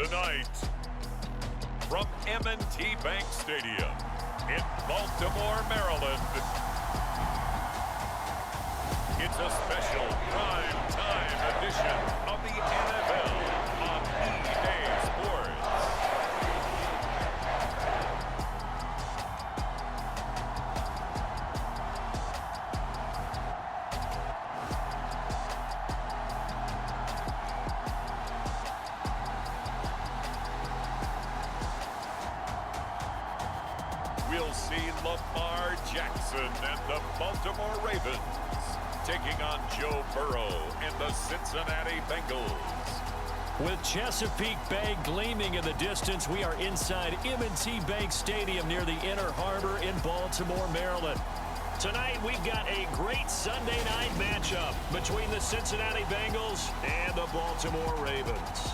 Tonight, from M&T Bank Stadium in Baltimore, Maryland, it's a special prime-time edition of the NFL on EA Sports. We'll see Lamar Jackson and the Baltimore Ravens taking on Joe Burrow and the Cincinnati Bengals. With Chesapeake Bay gleaming in the distance, we are inside M&T Bank Stadium near the Inner Harbor in Baltimore, Maryland. Tonight, we've got a great Sunday night matchup between the Cincinnati Bengals and the Baltimore Ravens.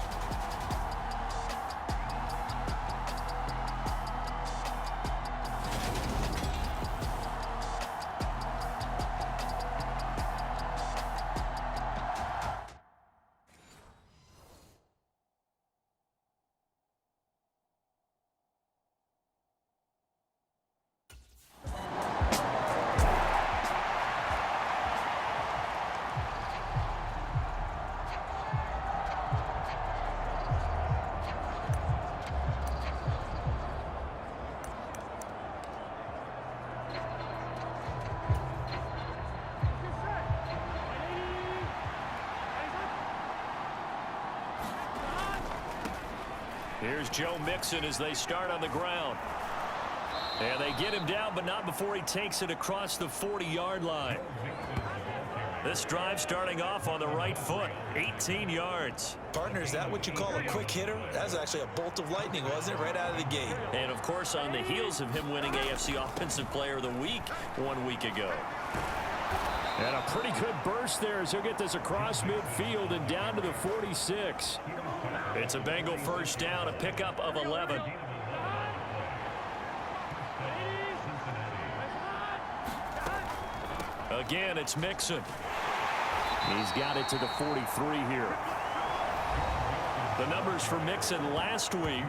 Here's Joe Mixon as they start on the ground. And they get him down, but not before he takes it across the 40-yard line. This drive starting off on the right foot, 18 yards. Partner, is that what you call a quick hitter? That was actually a bolt of lightning, wasn't it, right out of the gate? And, of course, on the heels of him winning AFC Offensive Player of the Week 1 week ago. And a pretty good burst there as he'll get this across midfield and down to the 46. It's a Bengal first down, a pickup of 11. Again, it's Mixon. He's got it to the 43 here. The numbers for Mixon last week,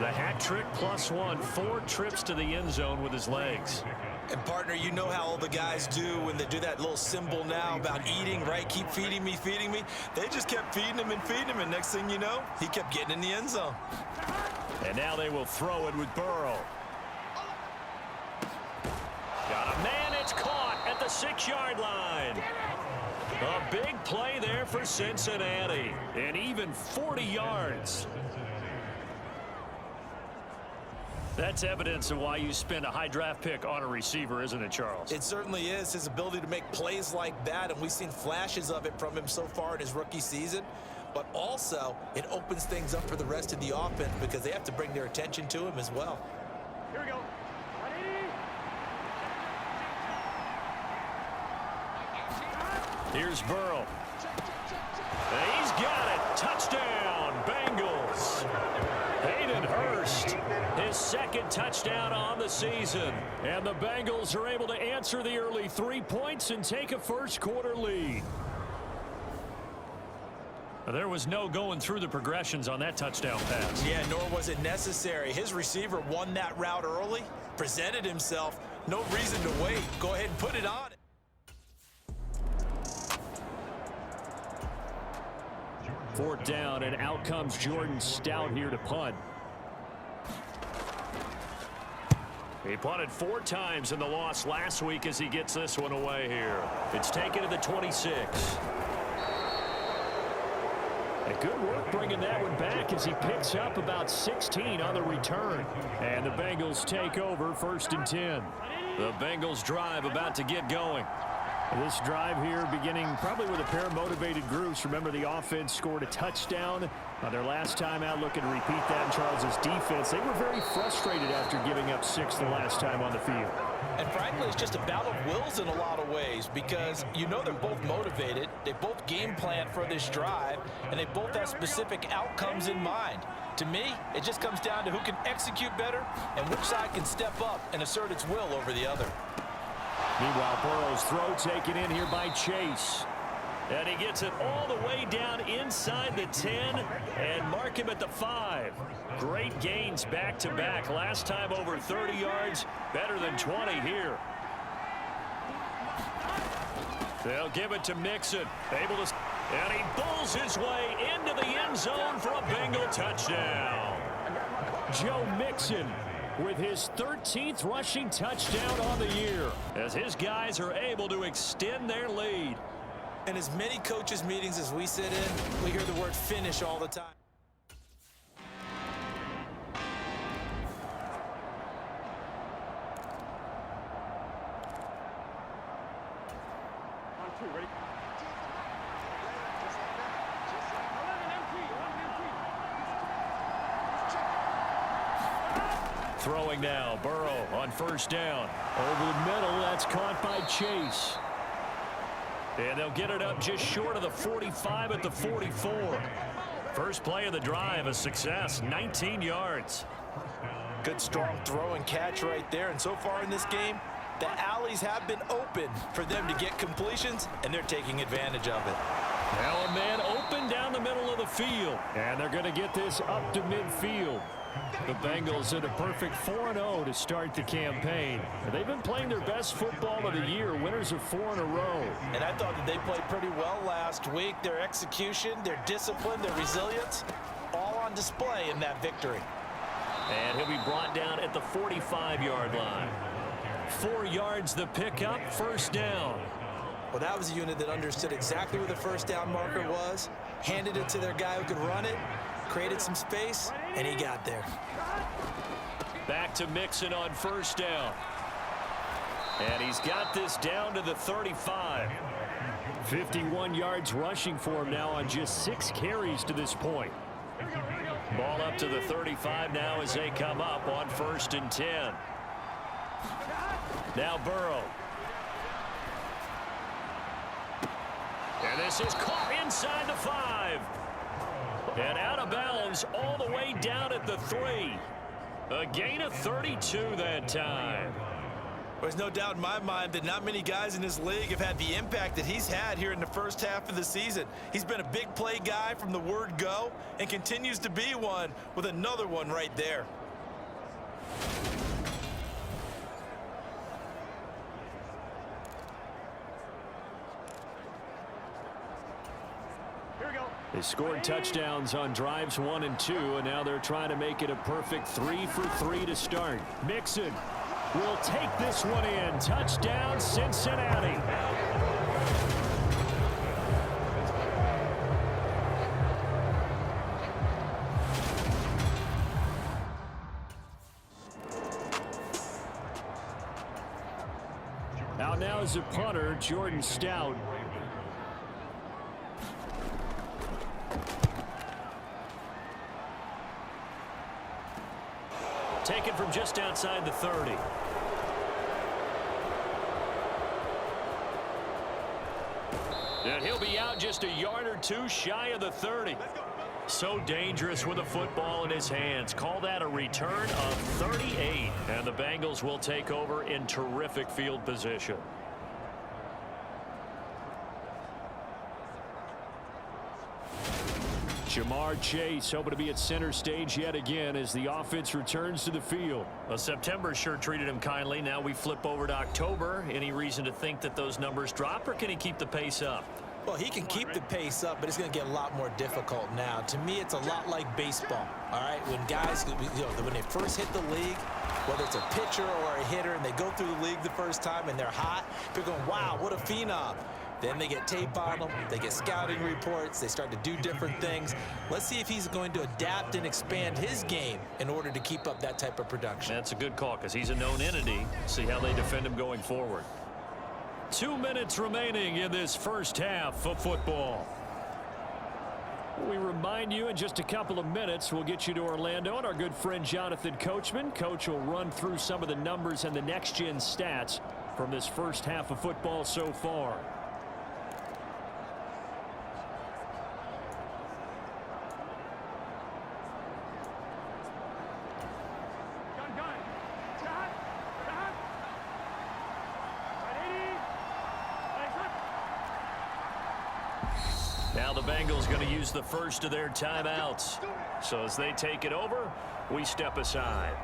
the hat trick +1, 4 trips to the end zone with his legs. And, partner, you know how all the guys do when they do that little symbol now about eating, right? Keep feeding me, feeding me. They just kept feeding him, and next thing you know, he kept getting in the end zone. And now they will throw it with Burrow. Got a man, it's caught at the 6-yard line. A big play there for Cincinnati, and even 40 yards. That's evidence of why you spend a high draft pick on a receiver, isn't it, Charles? It certainly is. His ability to make plays like that, and we've seen flashes of it from him so far in his rookie season. But also, it opens things up for the rest of the offense because they have to bring their attention to him as well. Here we go. Ready? Here's Burrow. He's got it. Touchdown, Bengals. Hayden Hurst, his second touchdown on the season. And the Bengals are able to answer the early 3 points and take a first-quarter lead. There was no going through the progressions on that touchdown pass. Yeah, nor was it necessary. His receiver won that route early, presented himself. No reason to wait. Go ahead and put it on. Fourth down, and out comes Jordan Stout here to punt. He punted 4 times in the loss last week as he gets this one away here. It's taken to the 26. And good work bringing that one back as he picks up about 16 on the return. And the Bengals take over 1st and 10. The Bengals drive about to get going. This drive here beginning probably with a pair of motivated groups. Remember, the offense scored a touchdown on their last time out. Looking to repeat that in Charles's defense. They were very frustrated after giving up 6 the last time on the field. And frankly, it's just a battle of wills in a lot of ways because you know they're both motivated. They both game plan for this drive, and they both have specific outcomes in mind. To me, it just comes down to who can execute better and which side can step up and assert its will over the other. Meanwhile, Burrow's throw taken in here by Chase. And he gets it all the way down inside the 10 and mark him at the 5. Great gains back-to-back. Last time over 30 yards, better than 20 here. They'll give it to Mixon. Able to, and he pulls his way into the end zone for a Bengal touchdown. Joe Mixon with his 13th rushing touchdown on the year as his guys are able to extend their lead. In as many coaches' meetings as we sit in, we hear the word finish all the time. On 2, ready? Throwing now, Burrow on first down. Over the middle, that's caught by Chase. And they'll get it up just short of the 45 at the 44. First play of the drive, a success, 19 yards. Good strong throw and catch right there. And so far in this game, the alleys have been open for them to get completions, and they're taking advantage of it. Now a man open down the middle of the field. And they're going to get this up to midfield. The Bengals at a perfect 4-0 to start the campaign. They've been playing their best football of the year, winners of 4 in a row. And I thought that they played pretty well last week. Their execution, their discipline, their resilience, all on display in that victory. And he'll be brought down at the 45-yard line. 4 yards the pickup, first down. Well, that was a unit that understood exactly where the first down marker was, handed it to their guy who could run it, created some space, and he got there. Back to Mixon on first down. And he's got this down to the 35. 51 yards rushing for him now on just 6 carries to this point. Ball up to the 35 now as they come up on first and 10. Now Burrow. And this is caught inside the 5. And out of bounds all the way down at the 3. A gain of 32 that time. There's no doubt in my mind that not many guys in this league have had the impact that he's had here in the first half of the season. He's been a big play guy from the word go and continues to be one with another one right there. They scored touchdowns on drives 1 and 2, and now they're trying to make it a perfect 3 for 3 to start. Mixon will take this one in. Touchdown, Cincinnati. Out now is the punter, Jordan Stout. Taken from just outside the 30. And he'll be out just a yard or 2 shy of the 30. So dangerous with a football in his hands. Call that a return of 38. And the Bengals will take over in terrific field position. Jamar Chase hoping to be at center stage yet again as the offense returns to the field. Well, September sure treated him kindly. Now we flip over to October. Any reason to think that those numbers drop, or can he keep the pace up? Well, he can keep the pace up, but it's going to get a lot more difficult now. To me, it's a lot like baseball, all right? When guys, when they first hit the league, whether it's a pitcher or a hitter, and they go through the league the first time and they're hot, they're going, wow, what a phenom. Then they get tape on them, they get scouting reports, they start to do different things. Let's see if he's going to adapt and expand his game in order to keep up that type of production. That's a good call because he's a known entity. See how they defend him going forward. 2 minutes remaining in this first half of football. We remind you in just a couple of minutes we'll get you to Orlando and our good friend Jonathan Coachman. Coach will run through some of the numbers and the next-gen stats from this first half of football so far. Now the Bengals going to use the first of their timeouts. So as they take it over, we step aside.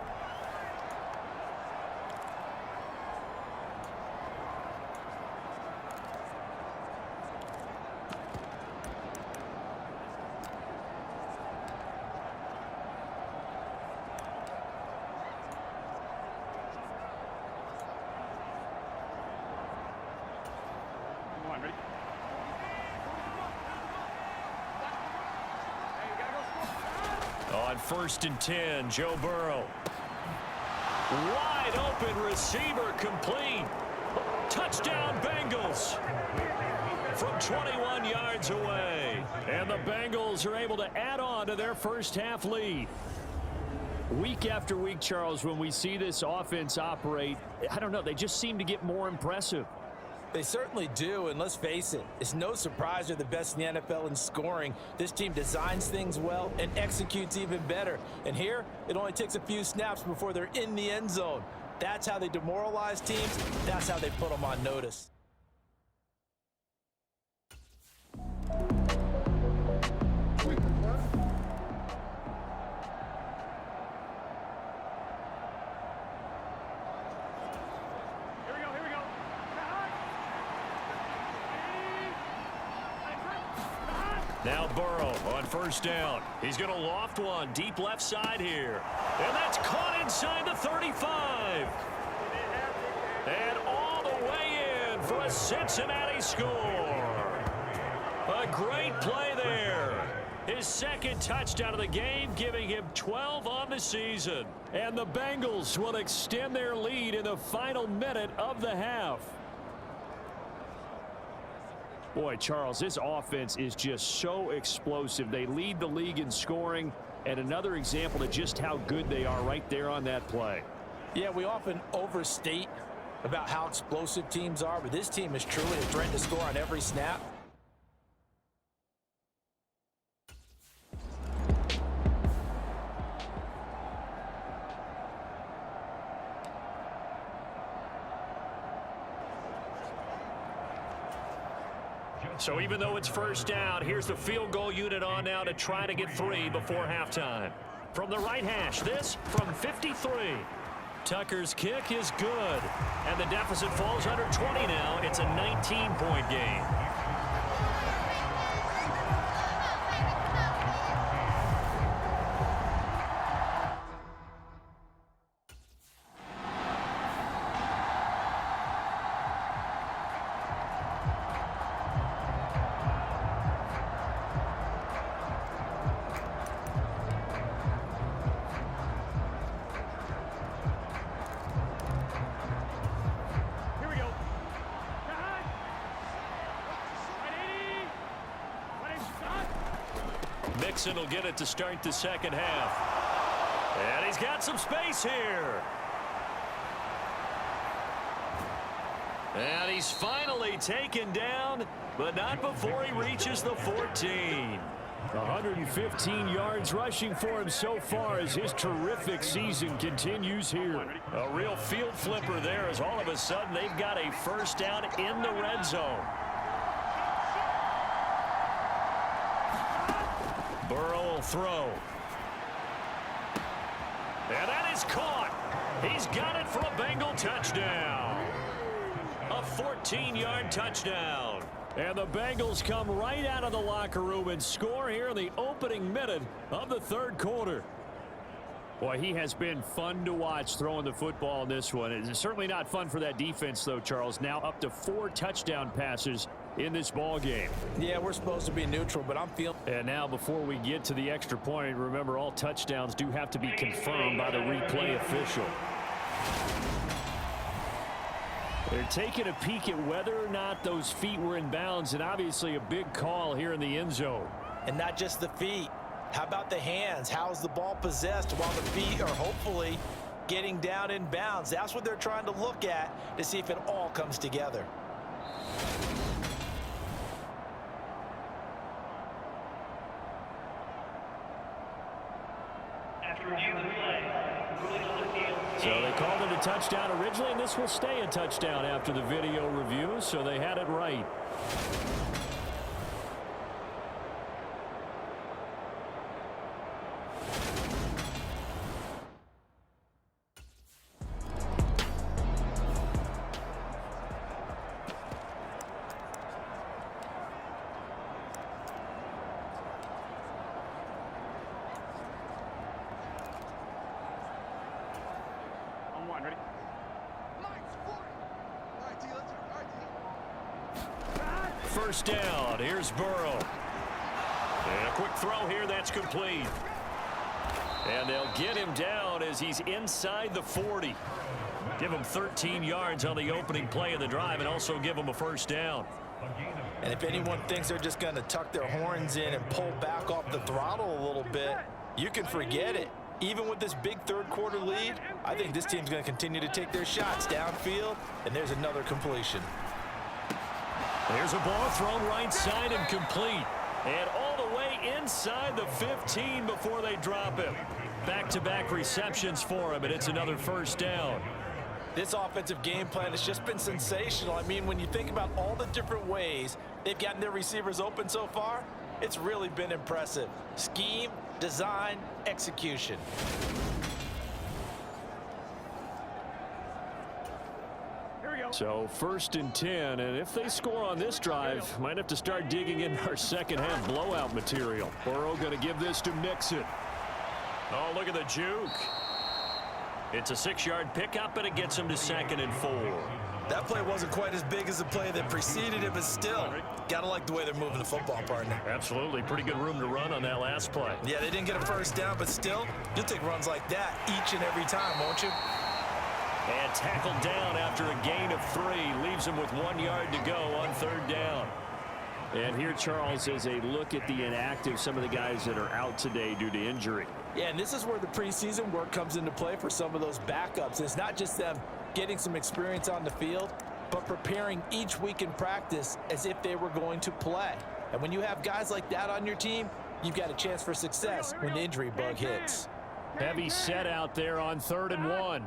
On 1st and 10, Joe Burrow. Wide open receiver complete. Touchdown Bengals from 21 yards away. And the Bengals are able to add on to their first half lead. Week after week, Charles, when we see this offense operate, I don't know, they just seem to get more impressive. They certainly do, and let's face it, it's no surprise they're the best in the NFL in scoring. This team designs things well and executes even better. And here, it only takes a few snaps before they're in the end zone. That's how they demoralize teams. That's how they put them on notice. Now Burrow on 1st down. He's going to loft one deep left side here. And that's caught inside the 35. And all the way in for a Cincinnati score. A great play there. His second touchdown of the game, giving him 12 on the season. And the Bengals will extend their lead in the final minute of the half. Boy, Charles, this offense is just so explosive. They lead the league in scoring, and another example of just how good they are right there on that play. Yeah, we often overstate about how explosive teams are, but this team is truly a threat to score on every snap. So even though it's 1st down, here's the field goal unit on now to try to get 3 before halftime. From the right hash, this from 53. Tucker's kick is good. And the deficit falls under 20 now. It's a 19-point game. Mixon will get it to start the second half. And he's got some space here. And he's finally taken down, but not before he reaches the 14. 115 yards rushing for him so far as his terrific season continues here. A real field flipper there as all of a sudden they've got a 1st down in the red zone. Burrow will throw. And that is caught. He's got it for a Bengal touchdown. A 14-yard touchdown. And the Bengals come right out of the locker room and score here in the opening minute of the 3rd quarter. Boy, he has been fun to watch throwing the football in this one. It's certainly not fun for that defense, though, Charles. Now up to 4 touchdown passes in this ball game. Yeah, we're supposed to be neutral, but I'm feeling. And now before we get to the extra point, remember all touchdowns do have to be confirmed by the replay official. They're taking a peek at whether or not those feet were in bounds, and obviously a big call here in the end zone. And not just the feet. How about the hands? How's the ball possessed while the feet are hopefully getting down in bounds? That's what they're trying to look at to see if it all comes together. So they called it a touchdown originally, and this will stay a touchdown after the video review, so they had it right. first down. Here's Burrow. And a quick throw here. That's complete. And they'll get him down as he's inside the 40. Give him 13 yards on the opening play of the drive and also give him a first down. And if anyone thinks they're just going to tuck their horns in and pull back off the throttle a little bit, you can forget it. Even with this big third-quarter lead, I think this team's going to continue to take their shots downfield, and there's another completion. There's a ball thrown right side and complete. And all the way inside the 15 before they drop him. Back-to-back receptions for him, and it's another first down. This offensive game plan has just been sensational. I mean, when you think about all the different ways they've gotten their receivers open so far, it's really been impressive. Scheme, design, execution. So 1st and 10, and if they score on this drive, might have to start digging in our second half blowout material. Burrow going to give this to Mixon. Oh, look at the juke. It's a 6-yard pickup, and it gets him to 2nd and 4. That play wasn't quite as big as the play that preceded it, but still, gotta like the way they're moving the football, partner. Absolutely. Pretty good room to run on that last play. Yeah, they didn't get a first down, but still, you'll take runs like that each and every time, won't you? And tackled down after a gain of 3. Leaves him with 1 yard to go on 3rd down. And here, Charles, is a look at the inactive, some of the guys that are out today due to injury. Yeah, and this is where the preseason work comes into play for some of those backups. It's not just them getting some experience on the field, but preparing each week in practice as if they were going to play. And when you have guys like that on your team, you've got a chance for success when the injury bug hits. Heavy set out there on 3rd and 1.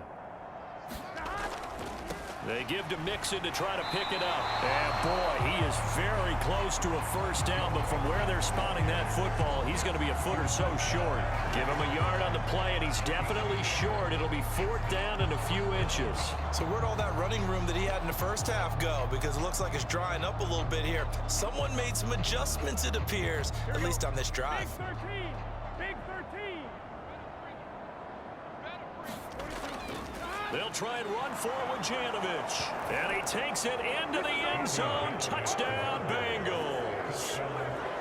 They give to Mixon to try to pick it up. And boy, he is very close to a first down, but from where they're spotting that football, he's going to be a foot or so short. Give him a yard on the play, and he's definitely short. It'll be 4th down and a few inches. So where'd all that running room that he had in the first half go? Because it looks like it's drying up a little bit here. Someone made some adjustments, it appears, at least on this drive. Big 13. Big 13. They'll try and run forward Janovich. And he takes it into the end zone. Touchdown, Bengals.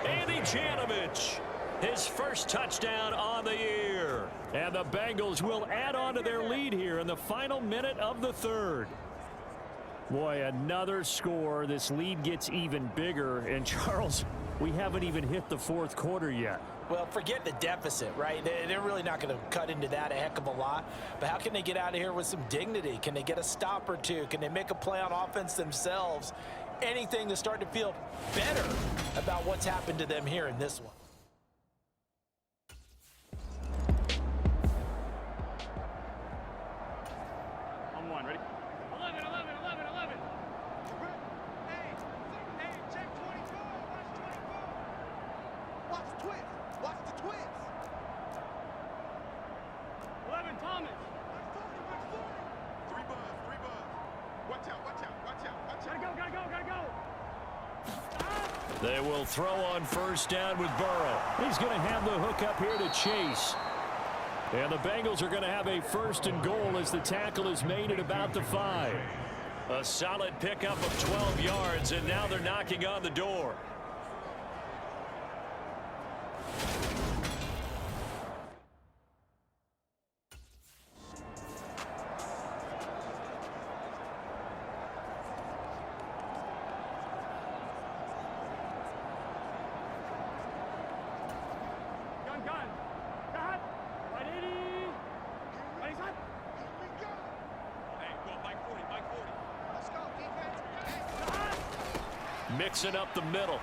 Andy Janovich, his first touchdown on the year. And the Bengals will add on to their lead here in the final minute of the 3rd. Boy, another score. This lead gets even bigger. And, Charles, we haven't even hit the 4th quarter yet. Well, forget the deficit, right? They're really not going to cut into that a heck of a lot. But how can they get out of here with some dignity? Can they get a stop or two? Can they make a play on offense themselves? Anything to start to feel better about what's happened to them here in this one. On 1, ready? 11, 11, 11, 11. Hey, check 24. Watch 24. Watch the twist. Watch the twist. 11, Thomas. 3 buzz. Watch out. Gotta go. They will throw on first down with Burrow. He's going to have the hook up here to Chase. And the Bengals are going to have a 1st and goal as the tackle is made at about the 5. A solid pickup of 12 yards, and now they're knocking on the door. Gun. Cut. 180. Ready, son? Hey, go, Mike 40. Let's go, defense. Mixing up the middle.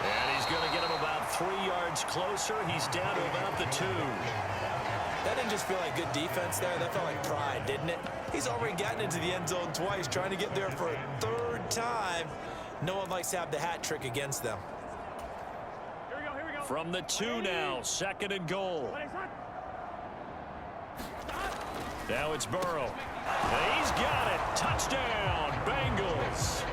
And he's going to get him about 3 yards closer. He's down to about the 2. That didn't just feel like good defense there. That felt like pride, didn't it? He's already gotten into the end zone twice, trying to get there for a 3rd time. No one likes to have the hat trick against them. Here we go. From the 2 now, 2nd and goal. Ready, son? Now it's Burrow. And he's got it. Touchdown, Bengals.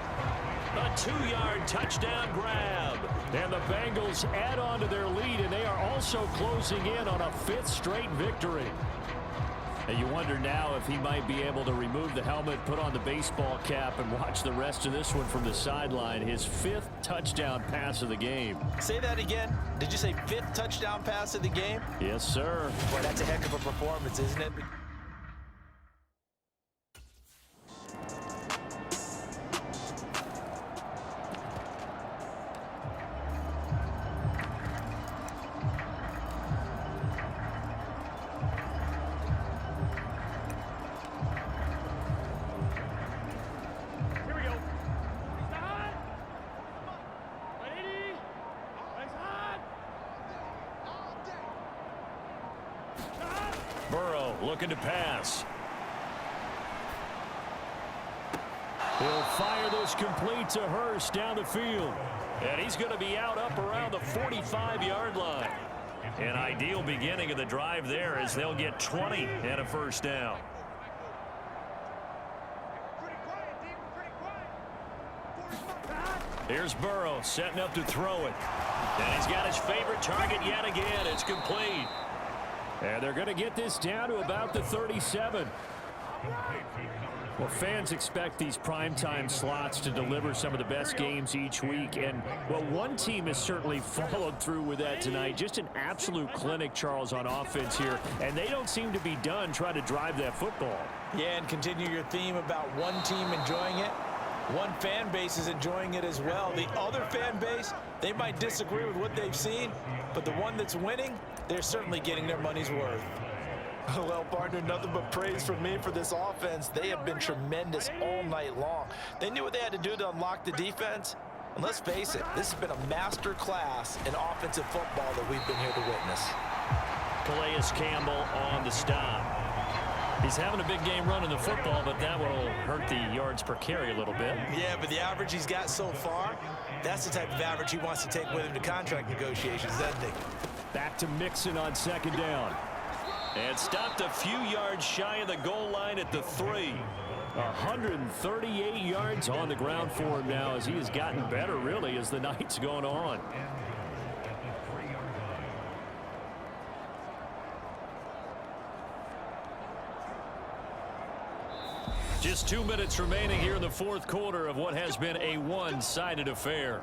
A 2-yard touchdown grab. And the Bengals add on to their lead, and they are also closing in on a 5th straight victory. And you wonder now if he might be able to remove the helmet, put on the baseball cap, and watch the rest of this one from the sideline. His 5th touchdown pass of the game. Say that again. Did you say 5th touchdown pass of the game? Yes, sir. Boy, that's a heck of a performance, isn't it? Burrow looking to pass. He'll fire this complete to Hurst down the field. And he's going to be out up around the 45-yard line. An ideal beginning of the drive there as they'll get 20 and a first down. Here's Burrow setting up to throw it. And he's got his favorite target yet again. It's complete. And they're going to get this down to about the 37. Well, fans expect these primetime slots to deliver some of the best games each week. And, well, one team has certainly followed through with that tonight. Just an absolute clinic, Charles, on offense here. And they don't seem to be done trying to drive that football. Yeah, and continue your theme about one team enjoying it. One fan base is enjoying it as well. The other fan base, they might disagree with what they've seen, but the one that's winning, they're certainly getting their money's worth. Well, partner, nothing but praise from me for this offense. They have been tremendous all night long. They knew what they had to do to unlock the defense. And let's face it, this has been a master class in offensive football that we've been here to witness. Calais Campbell on the stop. He's having a big game running the football, but that will hurt the yards per carry a little bit. Yeah, but the average he's got so far, that's the type of average he wants to take with him to contract negotiations, doesn't he? Back to Mixon on 2nd down. And stopped a few yards shy of the goal line at the 3. 138 yards on the ground for him now as he has gotten better, really, as the night's going on. Just 2 minutes remaining here in the 4th quarter of what has been a one-sided affair.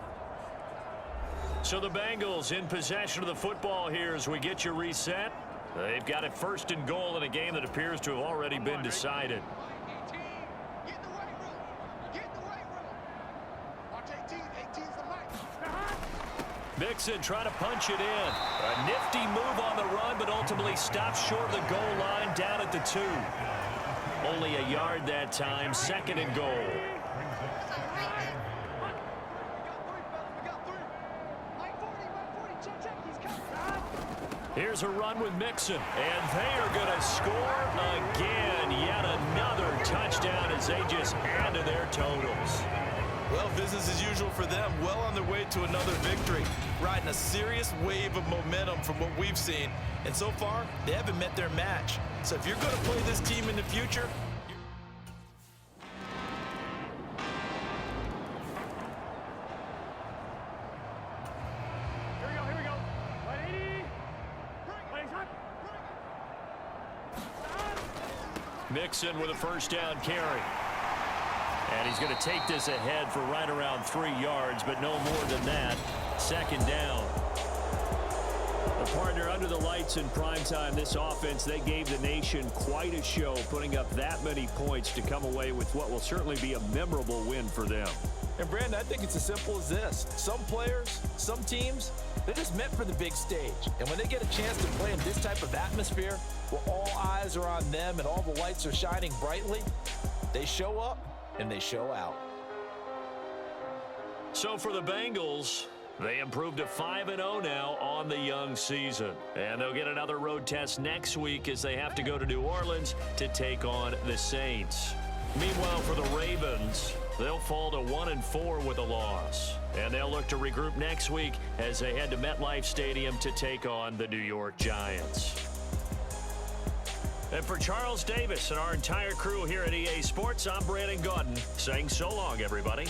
So the Bengals in possession of the football here as we get you reset. They've got it 1st and goal in a game that appears to have already been decided. Mixon trying to punch it in. A nifty move on the run, but ultimately stops short of the goal line down at the 2. Only a yard that time, 2nd and goal. Here's a run with Mixon, and they are going to score again. Yet another touchdown as they just add to their totals. Well, business as usual for them. Well on their way to another victory. Riding a serious wave of momentum from what we've seen. And so far, they haven't met their match. So if you're going to play this team in the future, Here we go. 180. Plays hot. Mixon with a 1st down carry. And he's going to take this ahead for right around 3 yards, but no more than that. 2nd down. The partner under the lights in primetime, this offense, they gave the nation quite a show, putting up that many points to come away with what will certainly be a memorable win for them. and Brandon, I think it's as simple as this. Some players, some teams, they're just meant for the big stage. And when they get a chance to play in this type of atmosphere, where all eyes are on them and all the lights are shining brightly, they show up and they show out. So for the Bengals, they improved to 5-0 now on the young season. And they'll get another road test next week as they have to go to New Orleans to take on the Saints. Meanwhile, for the Ravens, they'll fall to 1-4 with a loss. And they'll look to regroup next week as they head to MetLife Stadium to take on the New York Giants. And for Charles Davis and our entire crew here at EA Sports, I'm Brandon Gaudin saying so long, everybody.